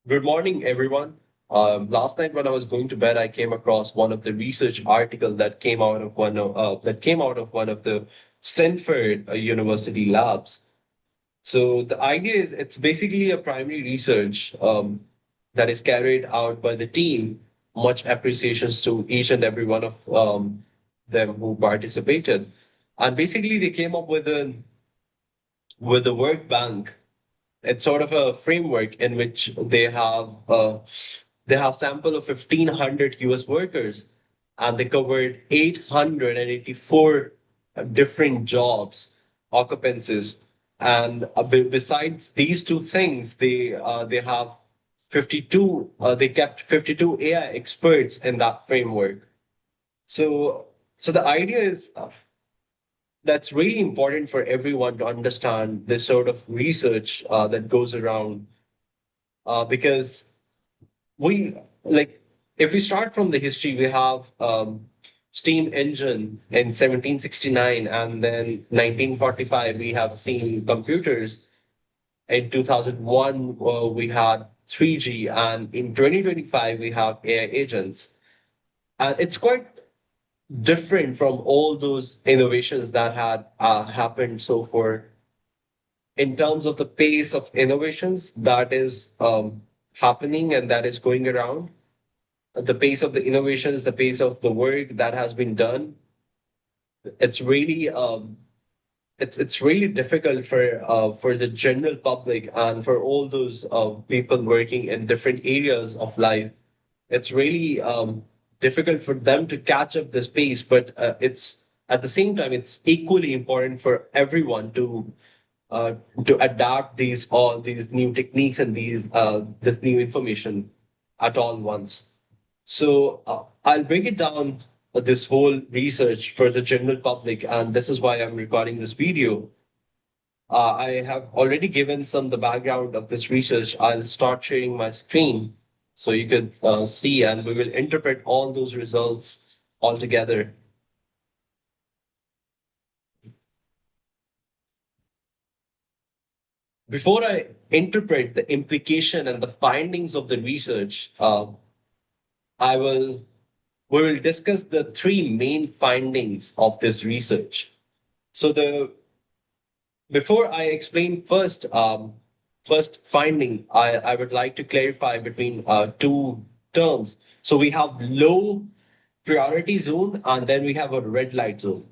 Good morning, everyone. Last night when I was going to bed, I came across one of the research article that came out of one of the Stanford University labs. So the idea is it's basically a primary research that is carried out by the team. Much appreciations to each and every one of them who participated, and basically they came up with a work bank. It's sort of a framework in which they have sample of 1,500 US workers, and they covered 884 different jobs, occupancies, and besides these two things, they have 52. They kept 52 AI experts in that framework. So the idea is that's really important for everyone to understand this sort of research that goes around because we like if we start from the history, we have steam engine in 1769, and then 1945 we have seen computers. In 2001 we had 3G, and in 2025 we have AI agents, and it's quite different from all those innovations that had happened so far in terms of the pace of innovations that is happening and that is going around, the pace of the innovations, the pace of the work that has been done. It's really it's really difficult for the general public and for all those people working in different areas of life. It's really difficult for them to catch up this pace, but it's at the same time it's equally important for everyone to adapt these all these new techniques and these this new information at all once. So I'll break it down, this whole research for the general public, and this is why I'm recording this video. I have already given some the background of this research. I'll start sharing my screen so you could see, and we will interpret all those results all together. Before I interpret the implication and the findings of the research, I will we will discuss the three main findings of this research. So the before I explain first finding, I would like to clarify between two terms. So we have low priority zone, and then we have a red light zone.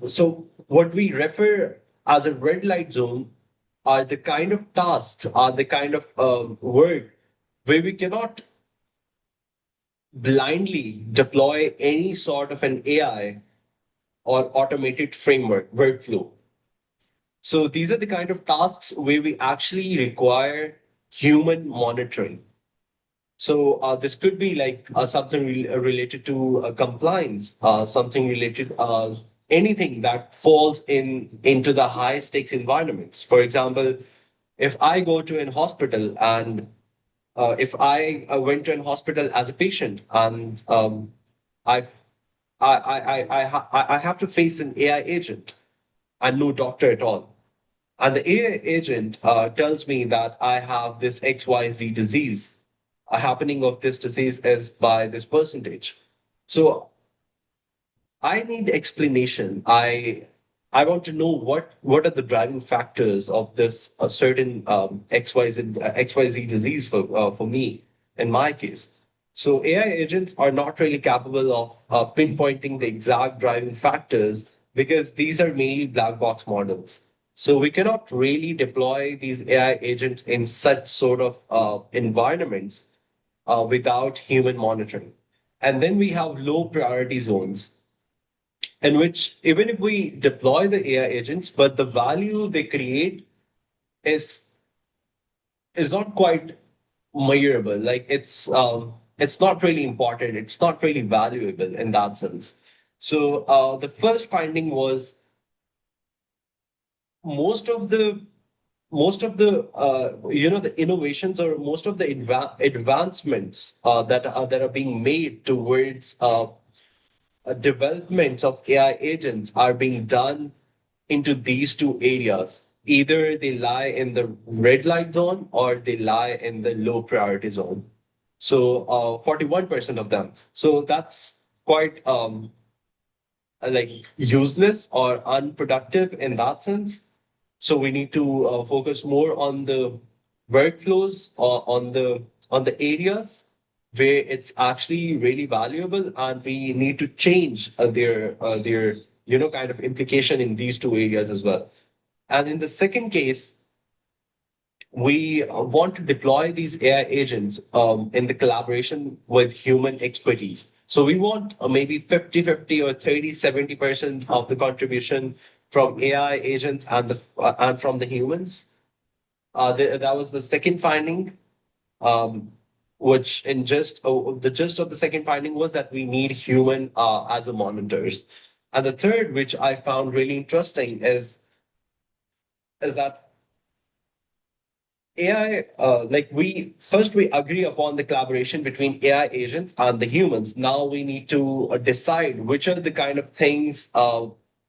So what we refer as a red light zone are the kind of tasks, are the kind of work where we cannot blindly deploy any sort of an AI or automated framework workflow. So these are the kind of tasks where we actually require human monitoring. So this could be like something related to compliance, something related anything that falls into the high stakes environments. For example, if I go to an hospital and if I went to an hospital as a patient and I've, I have to face an AI agent and no doctor at all. And the AI agent tells me that I have this XYZ disease. A happening of this disease is by this percentage. So I need explanation. I want to know what are the driving factors of this certain XYZ disease for me in my case. So AI agents are not really capable of pinpointing the exact driving factors because these are mainly black box models. So we cannot really deploy these AI agents in such sort of environments without human monitoring. And then we have low priority zones in which even if we deploy the AI agents, but the value they create is is not quite measurable. Like it's not really important. It's not really valuable in that sense. So the first finding was most of the the innovations or most of the advancements that are being made towards developments of AI agents are being done into these two areas. either they lie in the red light zone or they lie in the low priority zone. So 41% of them. So that's quite like useless or unproductive in that sense. So we need to focus more on the workflows or on the areas where it's actually really valuable, and we need to change their kind of implication in these two areas as well. And in the second case, we want to deploy these AI agents in the collaboration with human expertise. So we want maybe 50-50 or 30-70% of the contribution from AI agents and from the humans. That was the second finding, um, which in just the gist of the second finding was that we need human as a monitors. And the third, which I found really interesting, is that AI, like we agree upon the collaboration between AI agents and the humans. Now we need to decide which are the kind of things,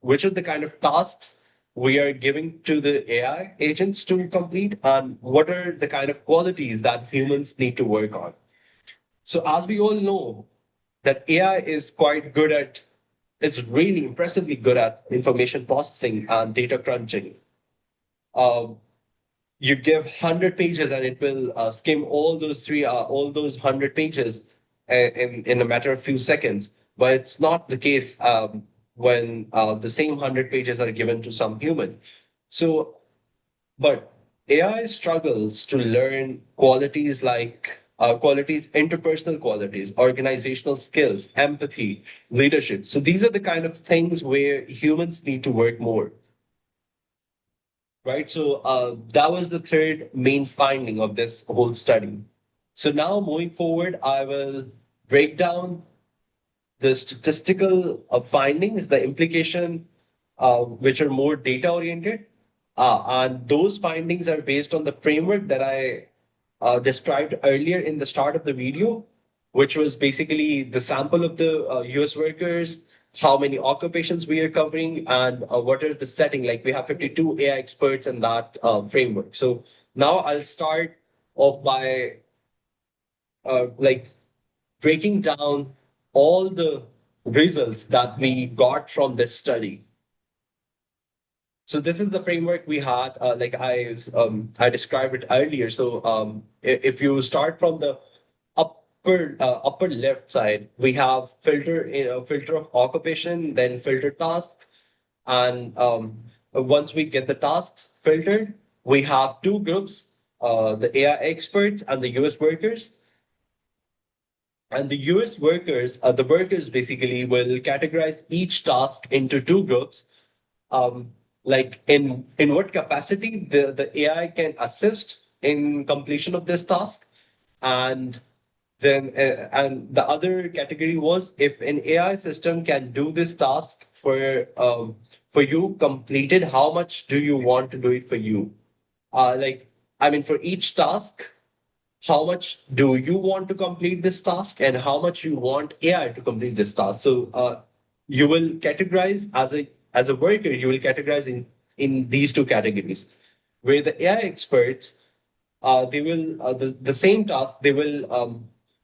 which are the kind of tasks we are giving to the AI agents to complete, and what are the kind of qualities that humans need to work on. So as we all know, that AI is quite good at, it's really impressively good at information processing and data crunching. Um, you give 100 pages and it will skim all those 100 pages in a matter of few seconds, but it's not the case when the same 100 pages are given to some human. So but AI struggles to learn qualities like qualities, interpersonal qualities, organizational skills, empathy, leadership. So these are the kind of things where humans need to work more, right? So that was the third main finding of this whole study. So now moving forward, I will break down the statistical findings, the implication, which are more data oriented. And those findings are based on the framework that I described earlier in the start of the video, which was basically the sample of the US workers, how many occupations we are covering, and what are the setting. Like we have 52 AI experts in that framework. So now I'll start off by like breaking down all the results that we got from this study. So this is the framework we had, like I described it earlier. So if you start from the upper left side, we have filter of occupation, then filter tasks, and once we get the tasks filtered, we have two groups: the AI experts and the US workers. And the US workers, the workers basically will categorize each task into two groups. Like in what capacity the AI can assist in completion of this task, and then and the other category was if an AI system can do this task for you completed, how much do you want to do it for you? Like I mean, for each task, how much do you want to complete this task and how much you want AI to complete this task. So you will categorize as a worker, you will categorize in these two categories, where the AI experts they will the same task they will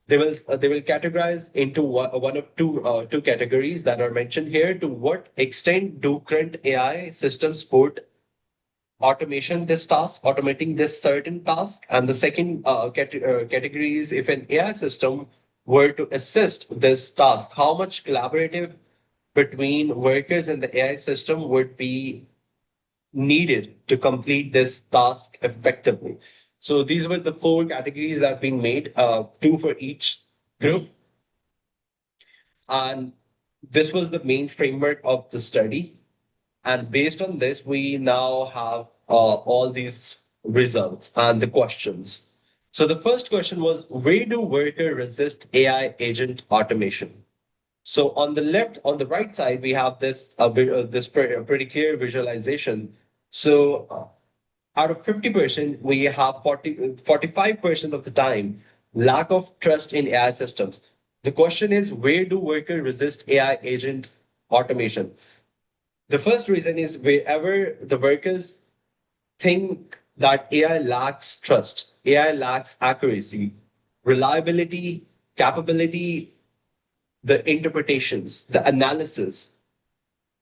categorize into one of two categories that are mentioned here. To what extent do current AI systems support automation this task, automating this certain task. And the second category is if an AI system were to assist this task, how much collaborative between workers and the AI system would be needed to complete this task effectively. So these were the four categories that have been made, two for each group. And this was the main framework of the study. And based on this, we now have all these results and the questions. So the first question was, where do workers resist AI agent automation? So on the left, on the right side, we have pretty clear visualization. So out of 50%, we have 45% of the time lack of trust in AI systems. The question is, where do workers resist AI agent automation? The first reason is wherever the workers think that AI lacks trust, AI lacks accuracy, reliability, capability, the interpretations, the analysis.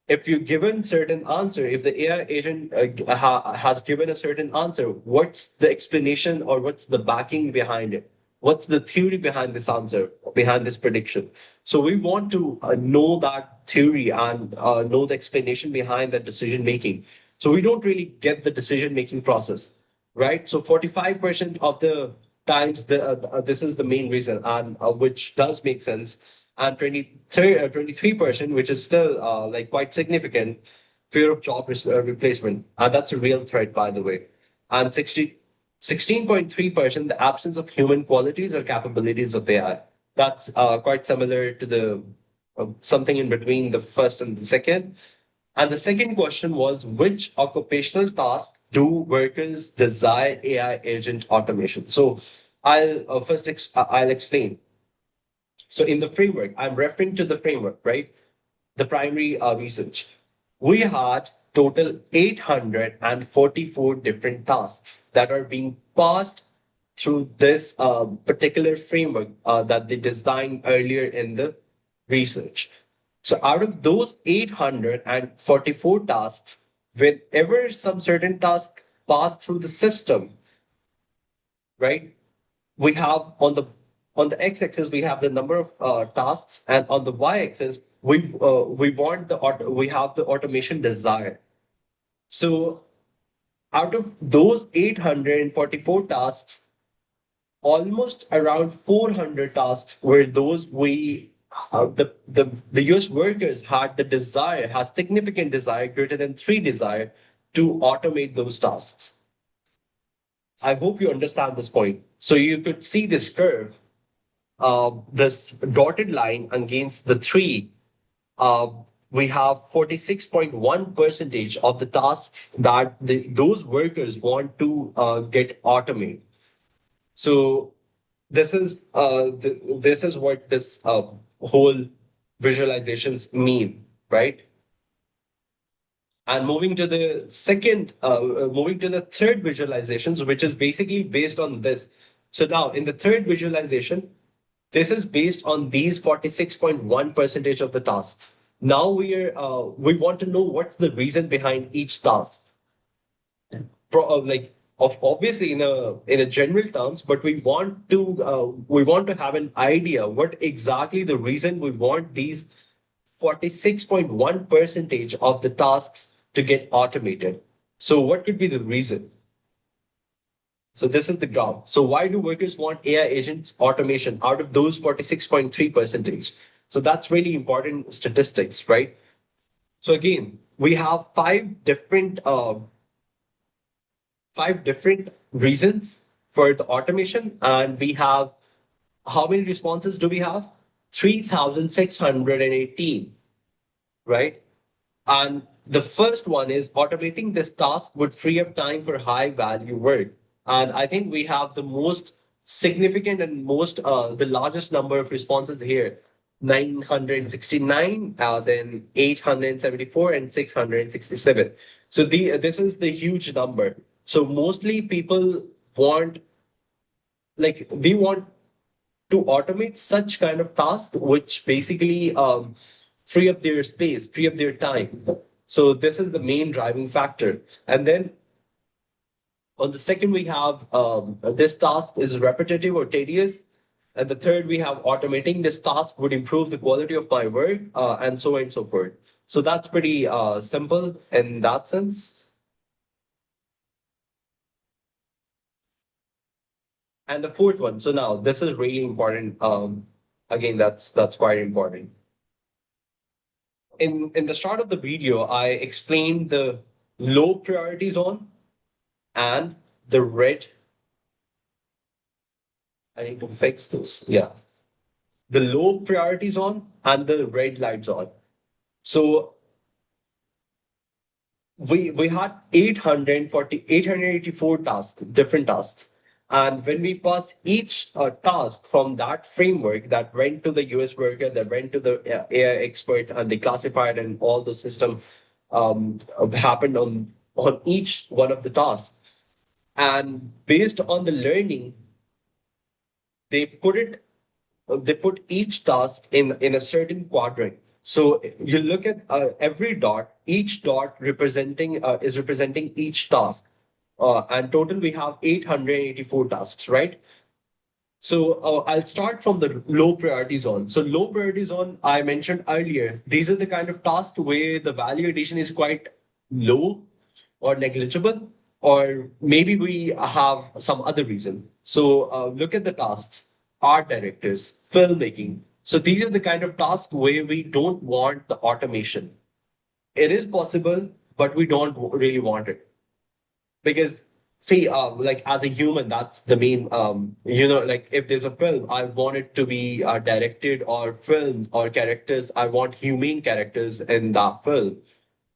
If you given certain answer, if the AI agent has given a certain answer, what's the explanation or what's the backing behind it? What's the theory behind this answer, behind this prediction? So we want to know that theory and know the explanation behind that decision making. So we don't really get the decision making process, right? So 45% of the times, this is the main reason, and which does make sense. And 23%, which is still like quite significant, fear of job replacement. That's a real threat, by the way. And 16.3%, the absence of human qualities or capabilities of AI. That's quite similar to the something in between the first and the second. And the second question was, which occupational task do workers desire AI agent automation? So I'll explain. So in the framework, I'm referring to the framework, right? The primary research. We had total 844 different tasks that are being passed through this particular framework that they designed earlier in the research. So out of those 844 tasks, whenever some certain task passed through the system, right? We have on the x-axis we have the number of tasks, and on the y-axis we want we have the automation desired. So out of those 844 tasks, almost around 400 tasks were those we the US workers had the desire, has significant desire, greater than three desire, to automate those tasks. I hope you understand this point. So you could see this curve, this dotted line against the three. Uh, we have 46.1 percentage of the tasks that those workers want to get automated. So this is what this whole visualizations mean, right? And moving to the third visualizations, which is basically based on this. So now in the third visualization, this is based on these 46.1 percentage of the tasks. Now we want to know what's the reason behind each task. Like of obviously in a general terms, but we want to have an idea what exactly the reason we want these 46.1 percentage of the tasks to get automated. So what could be the reason? So this is the graph. So why do workers want AI agents automation out of those 46.3 percentage? So that's really important statistics, right? So again, we have five different reasons for the automation, and we have how many responses do we have? 3,618, right? And the first one is automating this task would free up time for high value work. And I think we have the most significant and the largest number of responses here, 969, then 874, and 667. So this is the huge number. So mostly people want, they want to automate such kind of tasks, which basically free up their space, free up their time. So this is the main driving factor. And then on the second, we have this task is repetitive or tedious. And the third, we have automating this task would improve the quality of my work, and so on and so forth. So that's pretty simple in that sense. And the fourth one, so now this is really important. Again, that's quite important. In the start of the video, I explained the low priority zone and the red. I need to fix this. Yeah, the low priority zone and the red light zone. So we had 884 tasks, different tasks. And when we passed each task from that framework that went to the US worker, that went to the AI experts, and they classified, and all the system happened on on each one of the tasks. And based on the learning, they put it they put each task in a certain quadrant. So you look at every dot, each dot representing is representing each task. And total we have 884 tasks, right? So I'll start from the low priority zone. So low priority zone, I mentioned earlier, these are the kind of tasks where the value addition is quite low or negligible, or maybe we have some other reason. So look at the tasks, art directors, filmmaking. So these are the kind of tasks where we don't want the automation. It is possible, but we don't really want it because see like as a human that's the main like if there's a film I want it to be directed or filmed or characters I want humane characters in that film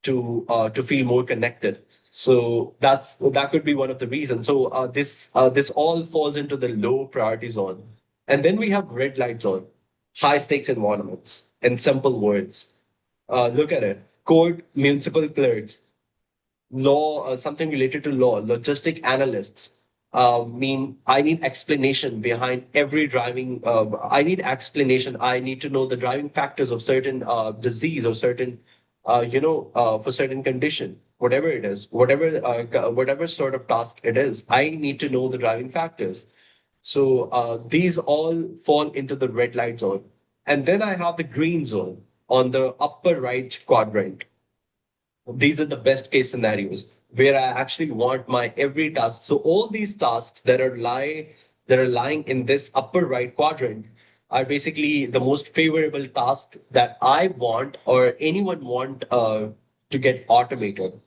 to feel more connected. So that could be one of the reasons. So this all falls into the low priority zone. And then we have red light zone, high stakes environments. In simple words, look at it: court, municipal clerks, law, something related to law, logistic analysts. I need explanation behind every driving. I need explanation. I need to know the driving factors of certain disease or certain, for certain condition, whatever it is, whatever sort of task it is. I need to know the driving factors. So these all fall into the red light zone. And then I have the green zone on the upper right quadrant. These are the best case scenarios where I actually want my every task. So all these tasks that are lying in this upper right quadrant are basically the most favorable tasks that I want or anyone want to get automated.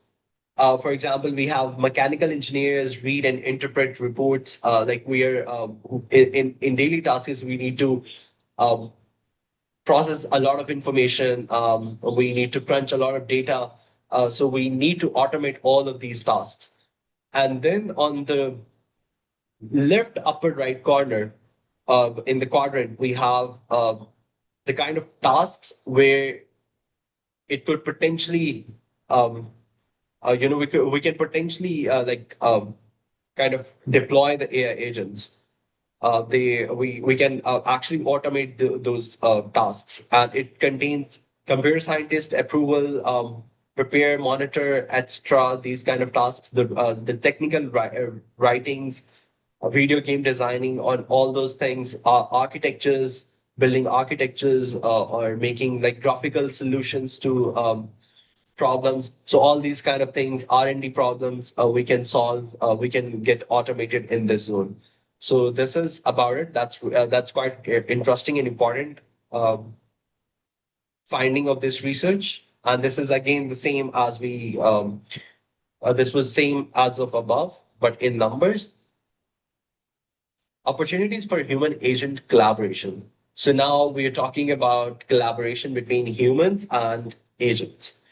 For example, we have mechanical engineers read and interpret reports. Like we are in daily tasks, we need to um, process a lot of information. We need to crunch a lot of data. So we need to automate all of these tasks. And then on the left upper right corner in the quadrant, we have the kind of tasks where it could potentially, we can potentially kind of deploy the AI agents. We can actually automate those tasks, and it contains computer scientist approval, prepare, monitor, etc. These kind of tasks, the technical writings, video game designing, on all those things, architectures, building architectures, or making like graphical solutions to problems. So all these kind of things, R&D problems, we can solve, we can get automated in this zone. So this is about it. That's quite interesting and important finding of this research. And this is again the same as this was same as of above, but in numbers. Opportunities for human agent collaboration. So now we are talking about collaboration between humans and agents.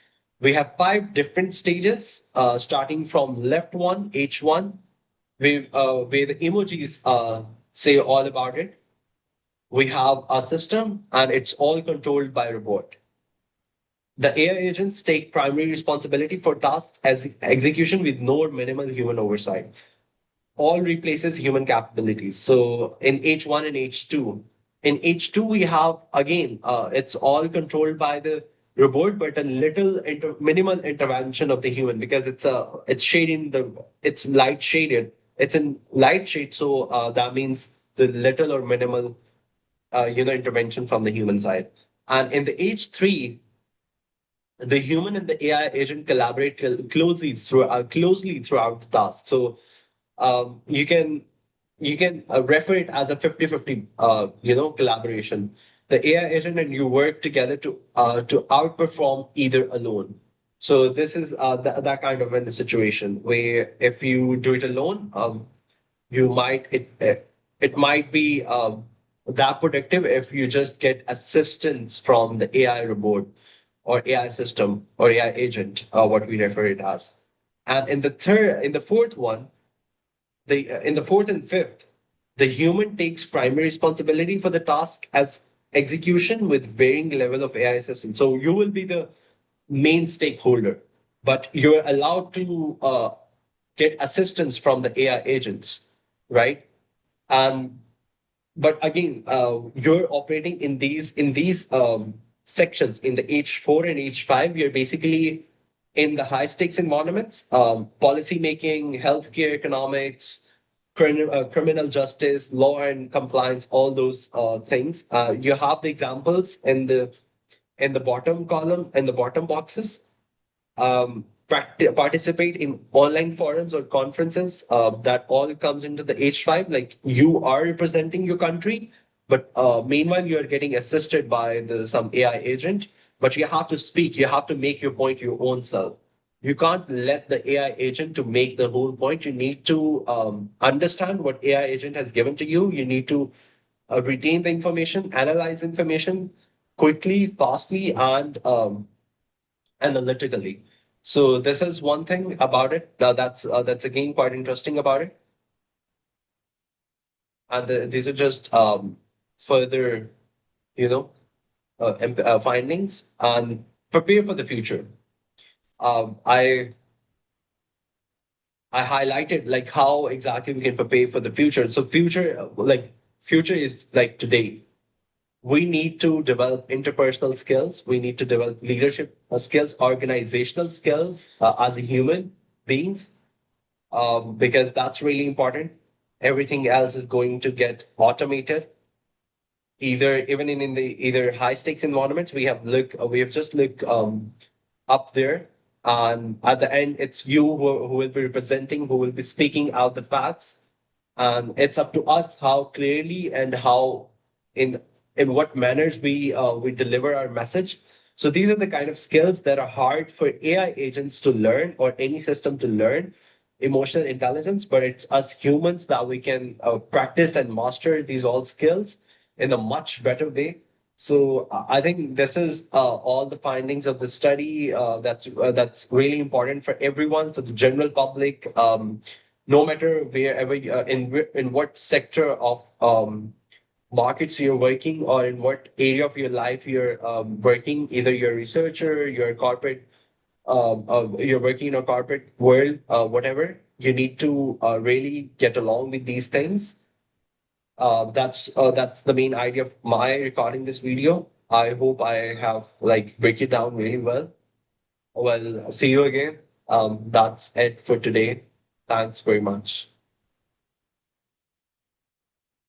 We have five different stages, starting from left one, H1, where the emojis say all about it. We have a system and it's all controlled by robot. The AI agents take primary responsibility for tasks as execution with no or minimal human oversight. All replaces human capabilities. So in H1 and H2, in H2 we have again it's all controlled by the robot, but a minimal intervention of the human because it's shading it's light shaded. It's in light shade, so that means the little or minimal intervention from the human side. And in the H3, the human and the AI agent collaborate closely throughout the task. So you can refer it as a 50-50 collaboration. The AI agent and you work together to outperform either alone. So this is that kind of a situation where if you do it alone, you might it might be that productive if you just get assistance from the AI robot or AI system or AI agent, what we refer it as. And in the fourth one, in the fourth and fifth, the human takes primary responsibility for the task as execution with varying level of AI assistance. So you will be the main stakeholder. but you're allowed to get assistance from the AI agents, right? And but again, you're operating in these sections in the H4 and H5. You're basically in the high stakes environments, policy making, healthcare, economics, criminal justice, law and compliance, all those things. You have the examples in the bottom column and the bottom boxes. Participate in online forums or conferences. That all comes into the H5. Like you are representing your country, but meanwhile you are getting assisted by some AI agent. But you have to speak. You have to make your point your own self. You can't let the AI agent to make the whole point. You need to understand what AI agent has given to you. You need to retain the information, analyze information quickly, fastly, and analytically. So this is one thing about it. That's again quite interesting about it. And these are just further, you know, findings and prepare for the future. Um, I I highlighted like how exactly we can prepare for the future. So future is like today. We need to develop interpersonal skills. We need to develop leadership skills, organizational skills as a human beings, because that's really important. Everything else is going to get automated. Either even in the either high stakes environments, we have just looked up there, and at the end, it's you who will be representing, who will be speaking out the facts, and it's up to us how clearly and how in in what manners we deliver our message. So these are the kind of skills that are hard for AI agents to learn or any system to learn, emotional intelligence, but it's us humans that we can practice and master these all skills in a much better way. So I think this is all the findings of the study. That's really important for everyone, for the general public, no matter wherever in what sector of markets you're working or in what area of your life you're working. Either you're a researcher, you're a corporate, you're working in a corporate world, whatever. You need to really get along with these things. That's the main idea of my recording this video. I hope I have like break it down really well. Well, see you again. That's it for today. Thanks very much.